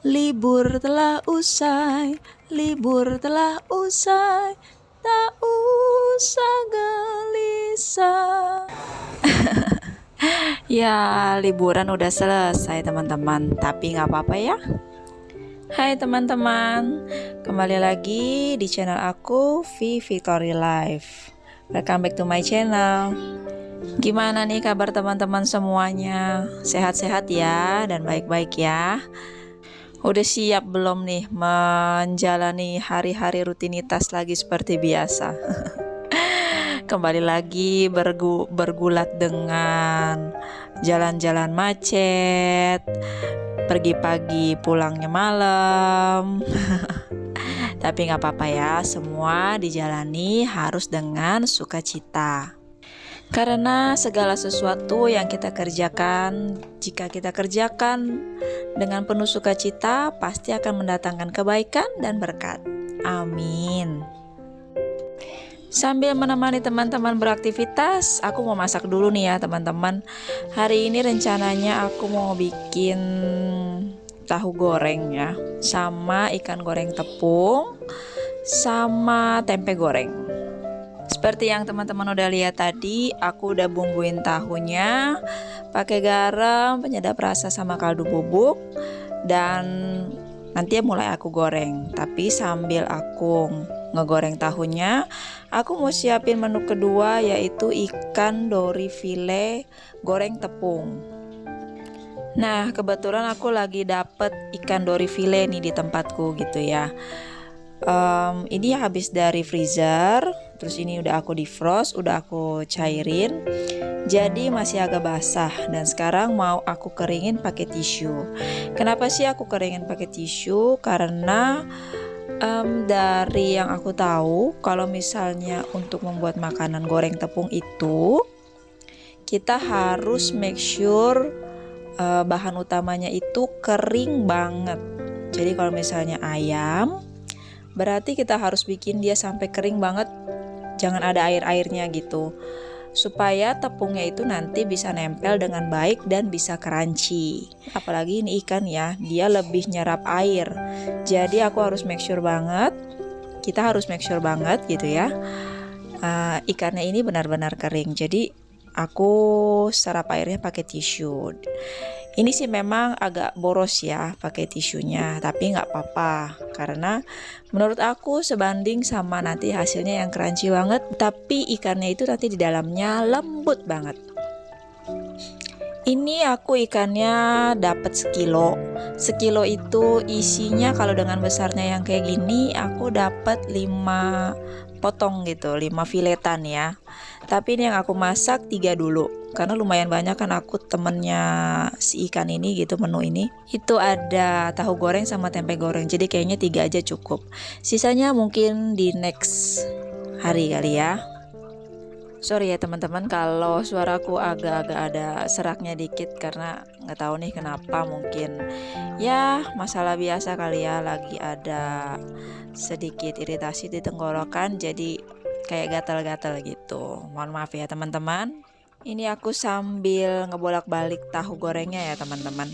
Libur telah usai, libur telah usai, tak usah gelisah. Ya, liburan udah selesai teman-teman, tapi nggak apa-apa ya. Hai teman-teman, kembali lagi di channel aku, V Victory Life. Welcome back to my channel. Gimana nih kabar teman-teman semuanya? Sehat-sehat ya dan baik-baik ya. Udah siap belum nih menjalani hari-hari rutinitas lagi seperti biasa? Kembali lagi bergulat dengan jalan-jalan macet, pergi pagi pulangnya malam. Tapi nggak apa-apa ya, semua dijalani harus dengan sukacita. Karena segala sesuatu yang kita kerjakan, jika kita kerjakan dengan penuh sukacita, pasti akan mendatangkan kebaikan dan berkat. Amin. Sambil menemani teman-teman beraktivitas, aku mau masak dulu nih ya teman-teman. Hari ini rencananya aku mau bikin tahu goreng ya, sama ikan goreng tepung, sama tempe goreng. Seperti yang teman-teman udah lihat tadi, aku udah bumbuin tahunya pakai garam, penyedap rasa sama kaldu bubuk, dan nanti mulai aku goreng. Tapi sambil aku ngegoreng tahunya, aku mau siapin menu kedua, yaitu ikan dori file goreng tepung. Nah, kebetulan aku lagi dapet ikan dori file nih di tempatku gitu ya. Ini habis dari freezer, terus ini udah aku defrost, udah aku cairin, jadi masih agak basah dan sekarang mau aku keringin pakai tisu. Kenapa sih aku keringin pakai tisu? Karena dari yang aku tahu, kalau misalnya untuk membuat makanan goreng tepung itu kita harus make sure bahan utamanya itu kering banget. Jadi kalau misalnya ayam, berarti kita harus bikin dia sampai kering banget, jangan ada air-airnya gitu, supaya tepungnya itu nanti bisa nempel dengan baik dan bisa crunchy. Apalagi ini ikan ya, dia lebih nyerap air, jadi aku harus make sure banget, kita harus make sure banget gitu ya, ikannya ini benar-benar kering. Jadi aku serap airnya pakai tisu. Ini sih memang agak boros ya pakai tisunya, tapi nggak apa-apa karena menurut aku sebanding sama nanti hasilnya yang crunchy banget, tapi ikannya itu nanti di dalamnya lembut banget. Ini aku ikannya dapat sekilo. Sekilo itu isinya kalau dengan besarnya yang kayak gini aku dapat 5 potong gitu, 5 filetan ya. Tapi ini yang aku masak 3 dulu karena lumayan banyak kan aku temennya si ikan ini gitu, menu ini. Itu ada tahu goreng sama tempe goreng, jadi kayaknya 3 aja cukup. Sisanya mungkin di next hari kali ya. Sorry ya teman-teman kalau suaraku agak-agak ada seraknya dikit karena nggak tahu nih kenapa, mungkin ya masalah biasa kali ya, lagi ada sedikit iritasi di tenggorokan jadi kayak gatal-gatal gitu. Mohon maaf ya teman-teman. Ini aku sambil ngebolak-balik tahu gorengnya ya teman-teman.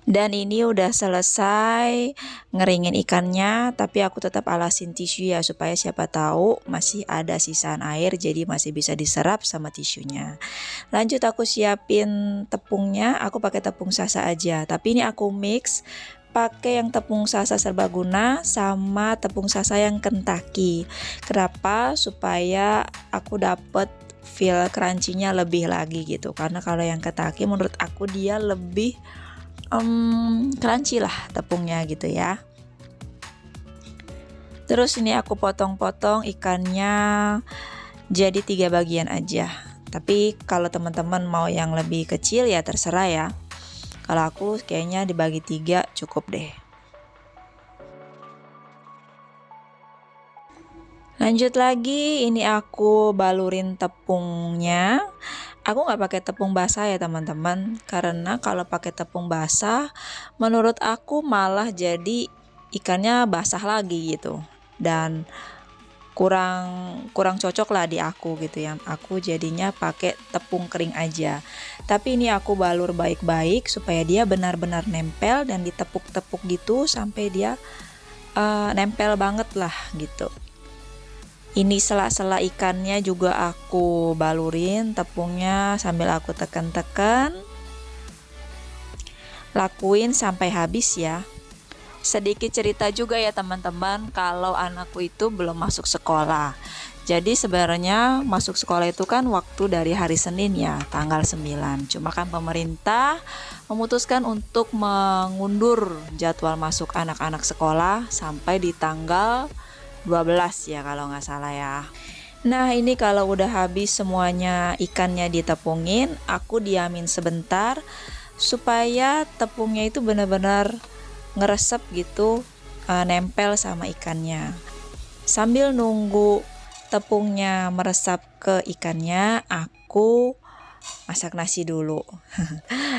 Dan ini udah selesai ngeringin ikannya, tapi aku tetap alasin tisu ya supaya siapa tahu masih ada sisaan air, jadi masih bisa diserap sama tisunya. Lanjut aku siapin tepungnya, aku pakai tepung sasa aja, tapi ini aku mix pakai yang tepung sasa serbaguna sama tepung sasa yang Kentucky. Kenapa? Supaya aku dapet feel crunchy-nya lebih lagi gitu. Karena kalau yang Kentucky menurut aku dia lebih crunchy lah tepungnya gitu ya. Terus ini aku potong-potong ikannya jadi 3 bagian aja. Tapi kalau teman-teman mau yang lebih kecil ya terserah ya. Kalau aku kayaknya dibagi 3 cukup deh. Lanjut lagi, ini aku balurin tepungnya. Aku nggak pakai tepung basah ya teman-teman, karena kalau pakai tepung basah menurut aku malah jadi ikannya basah lagi gitu, dan kurang kurang cocok lah di aku gitu ya. Aku jadinya pakai tepung kering aja. Tapi ini aku balur baik-baik supaya dia benar-benar nempel dan ditepuk-tepuk gitu sampai dia nempel banget lah gitu. Ini sela-sela ikannya juga aku balurin tepungnya sambil aku tekan-tekan. Lakuin sampai habis ya. Sedikit cerita juga ya teman-teman, kalau anakku itu belum masuk sekolah. Jadi sebenarnya masuk sekolah itu kan waktu dari hari Senin ya, tanggal 9. Cuma kan pemerintah memutuskan untuk mengundur jadwal masuk anak-anak sekolah sampai di tanggal 12 ya kalau nggak salah ya. Nah ini kalau udah habis semuanya ikannya ditepungin, aku diamin sebentar supaya tepungnya itu benar-benar ngeresep gitu, nempel sama ikannya. Sambil nunggu tepungnya meresap ke ikannya, aku masak nasi dulu.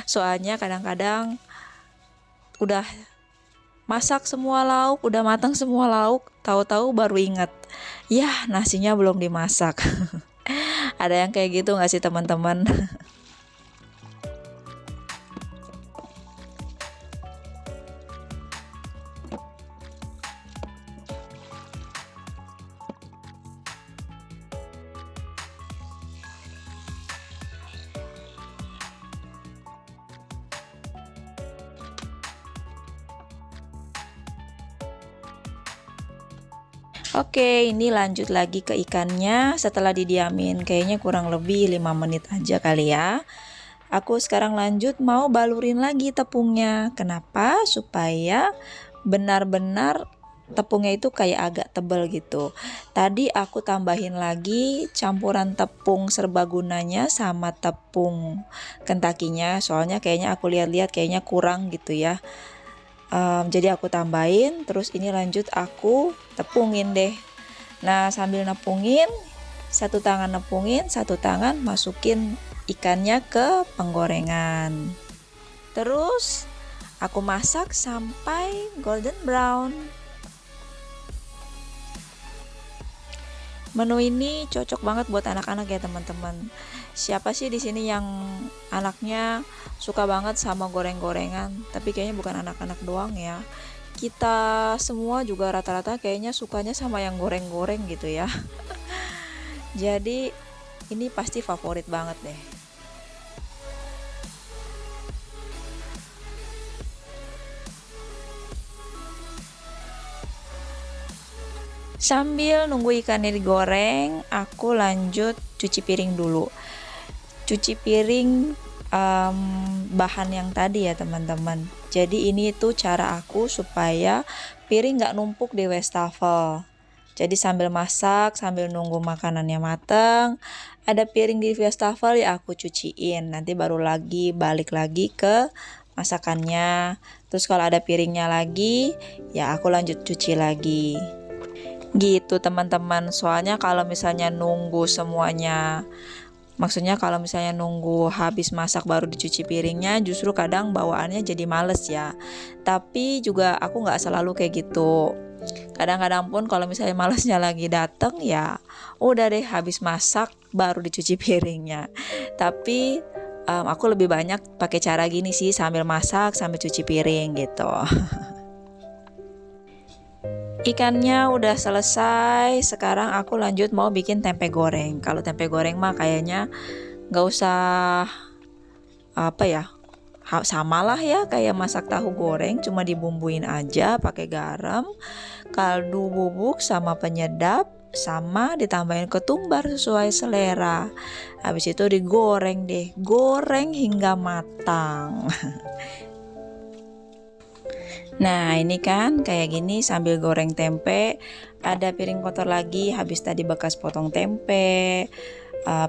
Soalnya kadang-kadang udah masak semua lauk, udah matang semua lauk, tahu-tahu baru ingat, ya nasinya belum dimasak. Ada yang kayak gitu nggak sih teman-teman? Oke, ini lanjut lagi ke ikannya setelah didiamin kayaknya kurang lebih 5 menit aja kali ya. Aku sekarang lanjut mau balurin lagi tepungnya. Kenapa? Supaya benar-benar tepungnya itu kayak agak tebal gitu. Tadi aku tambahin lagi campuran tepung serbagunanya sama tepung kentakinya. Soalnya kayaknya aku lihat-lihat kayaknya kurang gitu ya. Jadi aku tambahin, terus ini lanjut aku tepungin deh. Nah sambil nepungin, satu tangan nepungin, satu tangan masukin ikannya ke penggorengan. Terus aku masak sampai golden brown. Menu ini cocok banget buat anak-anak ya teman-teman. Siapa sih di sini yang anaknya suka banget sama goreng-gorengan? Tapi kayaknya bukan anak-anak doang ya. Kita semua juga rata-rata kayaknya sukanya sama yang goreng-goreng gitu ya. Jadi ini pasti favorit banget deh. Sambil nunggu ikannya digoreng, aku lanjut cuci piring dulu. Cuci piring bahan yang tadi ya teman-teman. Jadi ini tuh cara aku supaya piring nggak numpuk di wastafel. Jadi sambil masak, sambil nunggu makanannya mateng, ada piring di wastafel ya aku cuciin. Nanti baru lagi balik lagi ke masakannya. Terus kalau ada piringnya lagi, ya aku lanjut cuci lagi. Gitu teman-teman, soalnya kalau misalnya nunggu semuanya, maksudnya kalau misalnya nunggu habis masak baru dicuci piringnya, justru kadang bawaannya jadi males ya. Tapi juga aku nggak selalu kayak gitu. Kadang-kadang pun kalau misalnya malesnya lagi dateng ya udah deh habis masak baru dicuci piringnya. Tapi aku lebih banyak pakai cara gini sih, sambil masak sambil cuci piring gitu. Ikannya udah selesai, sekarang aku lanjut mau bikin tempe goreng. Kalau tempe goreng mah kayaknya nggak usah apa ya, samalah ya kayak masak tahu goreng, cuma dibumbuin aja pakai garam, kaldu bubuk sama penyedap, sama ditambahin ketumbar sesuai selera. Habis itu digoreng deh, goreng hingga matang. Nah ini kan kayak gini sambil goreng tempe, ada piring kotor lagi habis tadi bekas potong tempe,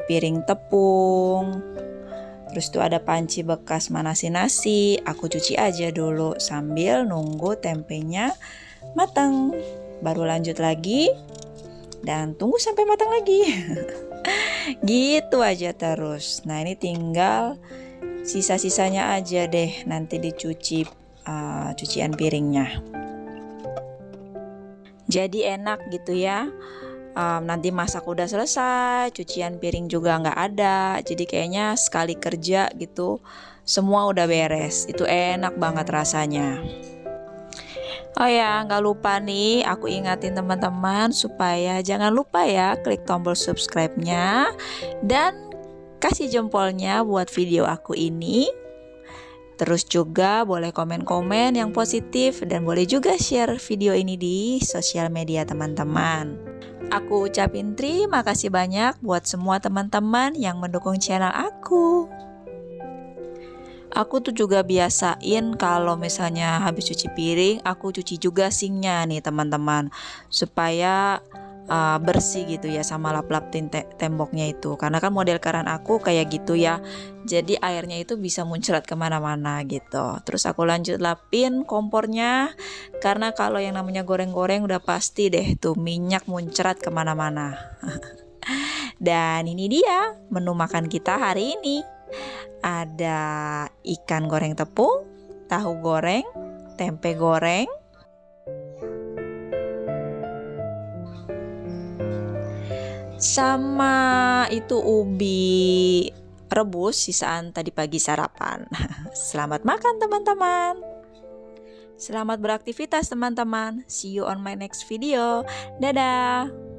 piring tepung, terus tuh ada panci bekas manasin nasi, aku cuci aja dulu sambil nunggu tempenya matang. Baru lanjut lagi dan tunggu sampai matang lagi. Gitu aja terus. Nah ini tinggal sisa-sisanya aja deh nanti dicuci cucian piringnya. Jadi enak gitu ya. nanti masak udah selesai, cucian piring juga nggak ada, jadi kayaknya sekali kerja gitu semua udah beres. Itu enak banget rasanya. Oh ya, nggak lupa nih, aku ingatin teman-teman supaya jangan lupa ya klik tombol subscribe-nya dan kasih jempolnya buat video aku ini. Terus juga boleh komen-komen yang positif dan boleh juga share video ini di sosial media teman-teman. Aku ucapin terima kasih banyak buat semua teman-teman yang mendukung channel aku. Aku tuh juga biasain kalau misalnya habis cuci piring, aku cuci juga sinknya nih teman-teman, supaya bersih gitu ya, sama lap-lap temboknya itu. Karena kan model keran aku kayak gitu ya, jadi airnya itu bisa muncrat kemana-mana gitu. Terus aku lanjut lapin kompornya, karena kalau yang namanya goreng-goreng udah pasti deh tuh minyak muncrat kemana-mana. Dan ini dia menu makan kita hari ini. Ada ikan goreng tepung, tahu goreng, tempe goreng, sama itu ubi rebus sisaan tadi pagi sarapan. Selamat makan teman-teman. Selamat beraktivitas teman-teman. See you on my next video. Dadah.